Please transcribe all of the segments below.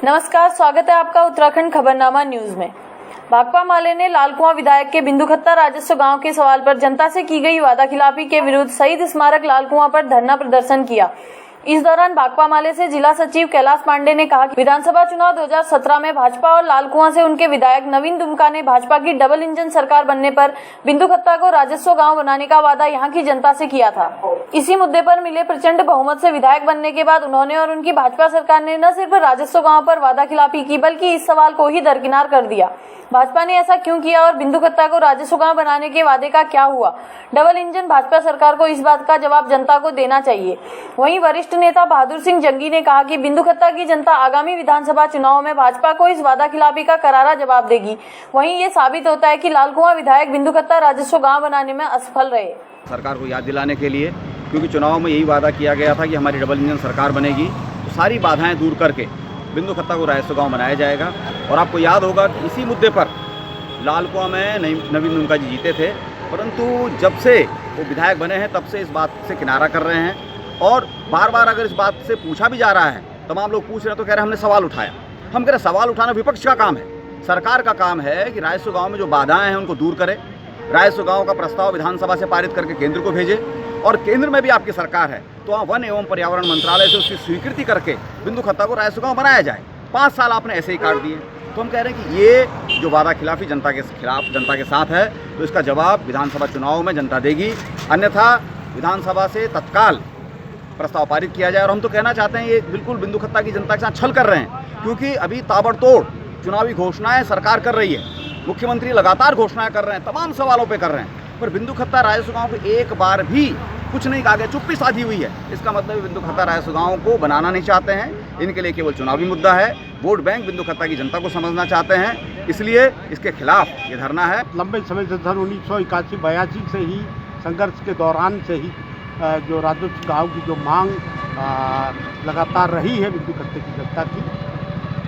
नमस्कार, स्वागत है आपका उत्तराखंड खबरनामा न्यूज में। भाकपा माले ने लालकुआं विधायक के बिंदुखत्ता राजस्व गांव के सवाल पर जनता से की गई वादाखिलाफी के विरुद्ध शहीद स्मारक लालकुआं पर धरना प्रदर्शन किया। इस दौरान भाकपा माले से जिला सचिव कैलाश पांडे ने कहा कि विधानसभा चुनाव 2017 में भाजपा और लालकुआं से उनके विधायक नवीन दुमका ने भाजपा की डबल इंजन सरकार बनने पर बिंदुखत्ता को राजस्व गांव बनाने का वादा यहां की जनता से किया था। इसी मुद्दे पर मिले प्रचंड बहुमत से विधायक बनने के बाद उन्होंने और उनकी भाजपा सरकार ने न सिर्फ राजस्व गांव पर वादाखिलाफी की बल्कि इस सवाल को ही दरकिनार कर दिया। भाजपा ने ऐसा क्यों किया और बिंदुखत्ता को राजस्व गांव बनाने के वादे का क्या हुआ? डबल इंजन भाजपा सरकार को इस बात का जवाब जनता को देना चाहिए। वहीं वरिष्ठ नेता बहादुर सिंह जंगी ने कहा कि बिंदुखत्ता की जनता आगामी विधानसभा चुनाव में भाजपा को इस वादाखिलाफी का करारा जवाब देगी। वहीं ये साबित होता है कि लालकुआं विधायक बिंदुखत्ता राजस्व गांव बनाने में असफल रहे। सरकार को याद दिलाने के लिए, क्योंकि चुनाव में यही वादा किया गया था कि हमारी डबल इंजन सरकार बनेगी, तो सारी बाधाएं दूर करके बिंदुखत्ता को राजस्व गांव बनाया जाएगा। और आपको याद होगा कि इसी मुद्दे पर लालकुआं में नवीन दुमका जी जीते थे, परंतु जब से वो विधायक बने हैं तब से इस बात से किनारा कर रहे हैं। और बार बार अगर इस बात से पूछा भी जा रहा है, तमाम लोग पूछ रहे हैं तो कह रहे हैं हमने सवाल उठाया। हम कह रहे सवाल उठाना विपक्ष का काम है, सरकार का काम है कि राजस्व गांव में जो बाधाएं हैं उनको दूर करे, राजस्व गांव का प्रस्ताव विधानसभा से पारित करके केंद्र को भेजे। और केंद्र में भी आपकी सरकार है तो वहाँ वन एवं पर्यावरण मंत्रालय से उसकी स्वीकृति करके बिंदुखत्ता को राजस्व गांव बनाया जाए। 5 साल आपने ऐसे ही काट दिए। तो हम कह रहे हैं कि ये जो वादाखिलाफी जनता के खिलाफ, जनता के साथ है, तो इसका जवाब विधानसभा चुनाव में जनता देगी। अन्यथा विधानसभा से तत्काल प्रस्ताव पारित किया जाए। और हम तो कहना चाहते हैं ये बिल्कुल बिंदुखत्ता की जनता के साथ छल कर रहे हैं, क्योंकि अभी ताबड़तोड़ चुनावी घोषणाएं सरकार कर रही है, मुख्यमंत्री लगातार घोषणाएं कर रहे हैं, तमाम सवालों पर कर रहे हैं, पर बिंदुखत्ता राजस्व गांव को एक बार भी कुछ नहीं कहा गया, चुप्पी साधी हुई है। इसका मतलब बिंदुखत्ता राजस्व गांव को बनाना नहीं चाहते हैं, इनके लिए केवल चुनावी मुद्दा है, वोट बैंक बिंदुखत्ता की जनता को समझना चाहते हैं, इसलिए इसके खिलाफ ये धरना है। लंबे समय से सन 1981-82 से ही संघर्ष के दौरान से ही जो राजस्व गांव की जो मांग लगातार रही है बिंदुखत्ते की जनता की,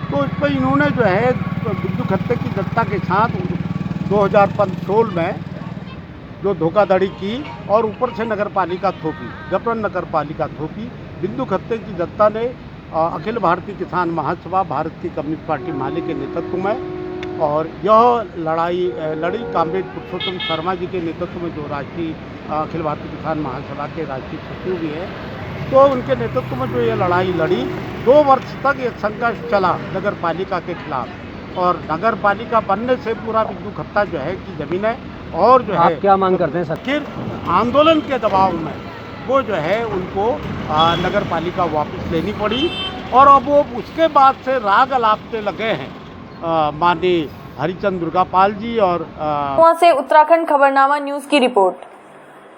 तो इस पर इन्होंने जो है बिंदुखत्ते की जनता के साथ 2016 में जो धोखाधड़ी की और ऊपर से नगर पालिका थोपी, जबरन नगर पालिका थोपी। बिंदुखत्ते की जनता ने अखिल भारतीय किसान महासभा, भारत की कम्युनिस्ट पार्टी माले के नेतृत्व में और यह लड़ाई लड़ी कामरेड पुरुषोत्तम शर्मा जी के नेतृत्व में, जो राष्ट्रीय अखिल भारतीय किसान महासभा के राष्ट्रीय सचिव भी हैं, तो उनके नेतृत्व में जो ये लड़ाई लड़ी, 2 वर्ष तक ये संघर्ष चला नगर पालिका के खिलाफ। और नगर पालिका बनने से पूरा बिंदुखत्ता जो है की ज़मीनें और जो आप है क्या मांग करते हैं सर? फिर आंदोलन के दबाव में वो जो है उनको नगर पालिका वापस लेनी पड़ी। और अब वो उसके बाद से राग अलापते लगे हैं माननीय हरिचंद दुर्गापाल जी। और वहाँ से उत्तराखंड खबरनामा न्यूज की रिपोर्ट।